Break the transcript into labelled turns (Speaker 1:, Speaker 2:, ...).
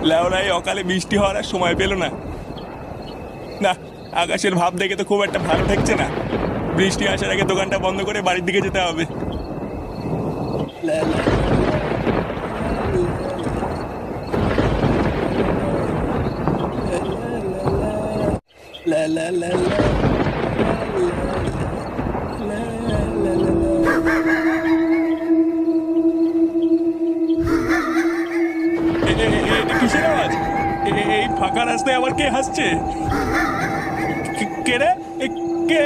Speaker 1: লেওরা এই অকালে বৃষ্টি হওয়ার আর সময় পেল না। না, আকাশের ভাব দেখে তো খুব একটা ভালো ঠেকছে না। বৃষ্টি আসার আগে দোকানটা বন্ধ করে বাড়ির দিকে যেতে হবে। এটা কিসের আওয়াজ? এই ফাঁকা রাস্তায় আবার কে হাসছে? কে রে? কে?